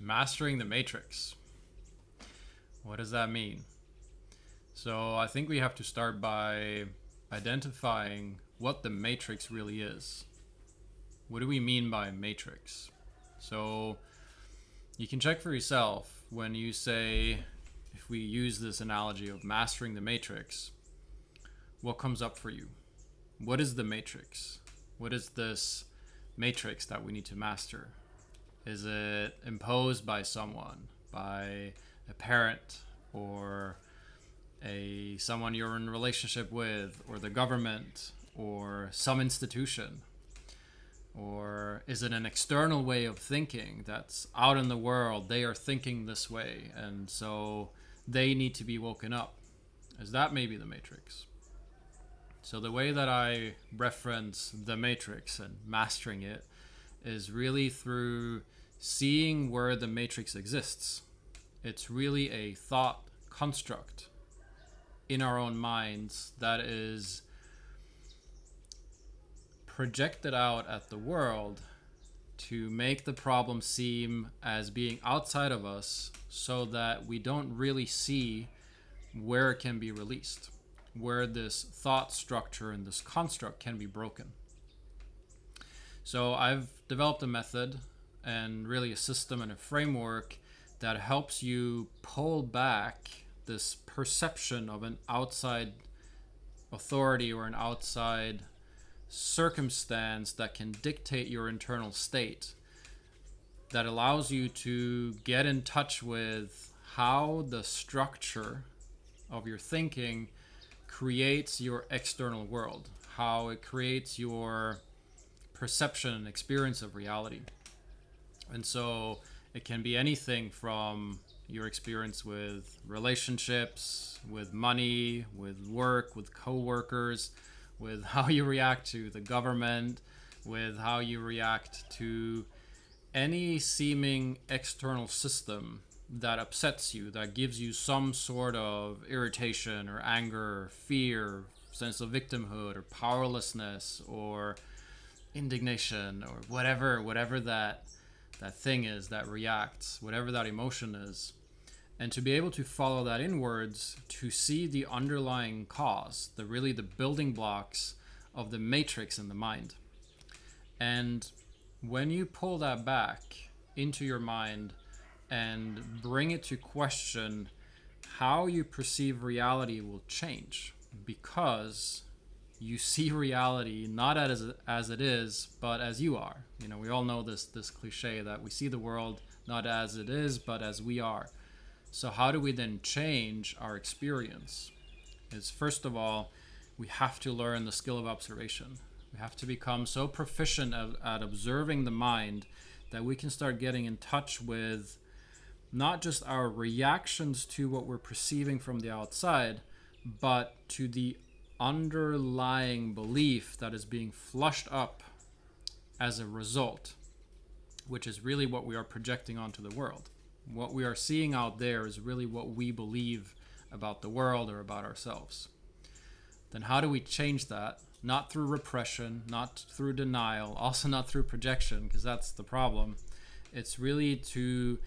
Mastering the matrix. What does that mean? So I think we have to start by identifying what the matrix really is. What do we mean by matrix? So you can check for yourself when you say, if we use this analogy of mastering the matrix, what comes up for you? What is the matrix? What is this matrix that we need to master? Is it imposed by someone, by a parent, or someone you're in a relationship with, or the government, or some institution? Or is it an external way of thinking that's out in the world? They are thinking this way, and so they need to be woken up. Is that maybe the matrix? So the way that I reference the matrix and mastering it is really through seeing where the matrix exists. It's really a thought construct in our own minds that is projected out at the world to make the problem seem as being outside of us, so that we don't really see where it can be released, where this thought structure and this construct can be broken. So I've developed a method and really a system and a framework that helps you pull back this perception of an outside authority or an outside circumstance that can dictate your internal state, that allows you to get in touch with how the structure of your thinking creates your external world, how it creates your perception and experience of reality. And so it can be anything from your experience with relationships, with money, with work, with coworkers, with how you react to the government, with how you react to any seeming external system that upsets you, that gives you some sort of irritation or anger or fear, sense of victimhood or powerlessness or indignation or whatever that thing is that reacts, whatever that emotion is. And to be able to follow that inwards, to see the underlying cause, the building blocks of the matrix in the mind. And when you pull that back into your mind and bring it to question, how you perceive reality will change, because you see reality not as it is, but as you are. You know, we all know this cliche that we see the world not as it is, but as we are. So how do we then change our experience? Is, first of all, we have to learn the skill of observation. We have to become so proficient at observing the mind that we can start getting in touch with not just our reactions to what we're perceiving from the outside, but to the underlying belief that is being flushed up as a result, which is really what we are projecting onto the world. What we are seeing out there is really what we believe about the world or about ourselves. Then how do we change that? Not through repression, not through denial, also not through projection, because that's the problem. It's really to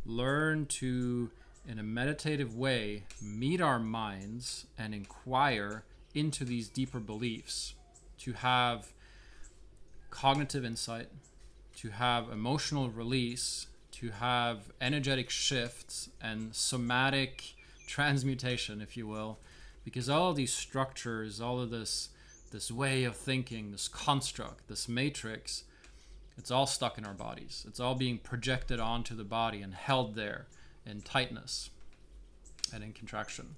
learn to, in a meditative way, meet our minds and inquire into these deeper beliefs, to have cognitive insight, to have emotional release, to have energetic shifts and somatic transmutation, if you will, because all of these structures, all of this way of thinking, this construct, this matrix, it's all stuck in our bodies. It's all being projected onto the body and held there in tightness and in contraction.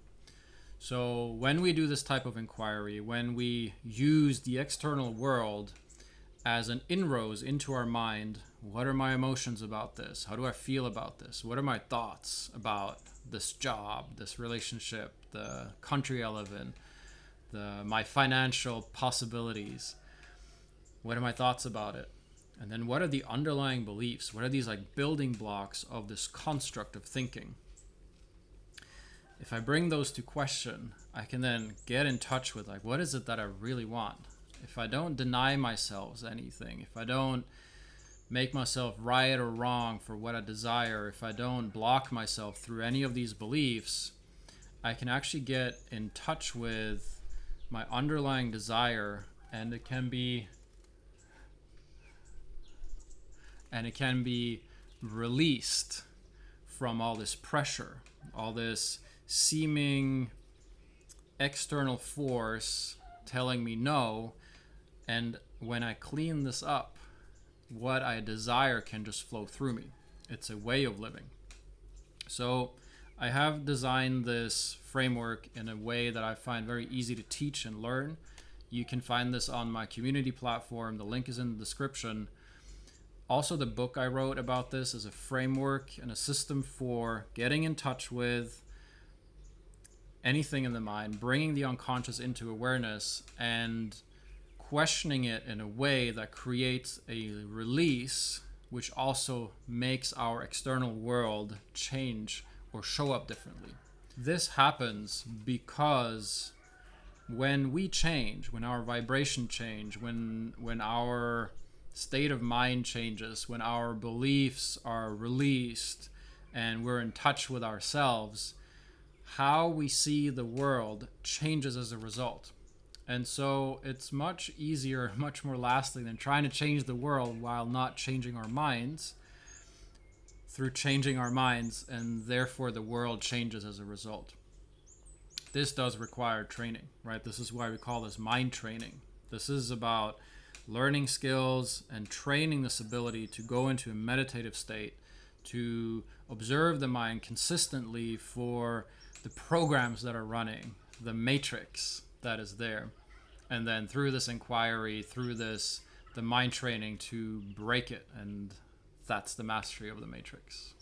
So when we do this type of inquiry, when we use the external world as an inroads into our mind, what are my emotions about this? How do I feel about this? What are my thoughts about this job, this relationship, the country I live in, my financial possibilities? What are my thoughts about it? And then what are the underlying beliefs? What are these building blocks of this construct of thinking? If I bring those to question, I can then get in touch with what is it that I really want? If I don't deny myself anything, if I don't make myself right or wrong for what I desire, if I don't block myself through any of these beliefs, I can actually get in touch with my underlying desire, and it can be released from all this pressure, all this seeming external force telling me no. And when I clean this up, what I desire can just flow through me. It's a way of living. So I have designed this framework in a way that I find very easy to teach and learn. You can find this on my community platform. The link is in the description. Also, the book I wrote about this is a framework and a system for getting in touch with anything in the mind, bringing the unconscious into awareness, and questioning it in a way that creates a release, which also makes our external world change or show up differently. This happens because when we change, when our vibration change, when our state of mind changes, when our beliefs are released and we're in touch with ourselves, how we see the world changes as a result. And so it's much easier, much more lasting than trying to change the world while not changing our minds, through changing our minds, and therefore the world changes as a result. This does require training, right? This is why we call this mind training. This is about learning skills and training this ability to go into a meditative state, to observe the mind consistently for the programs that are running, the matrix that is there. And then through this inquiry, through the mind training, to break it. And that's the mastery of the matrix.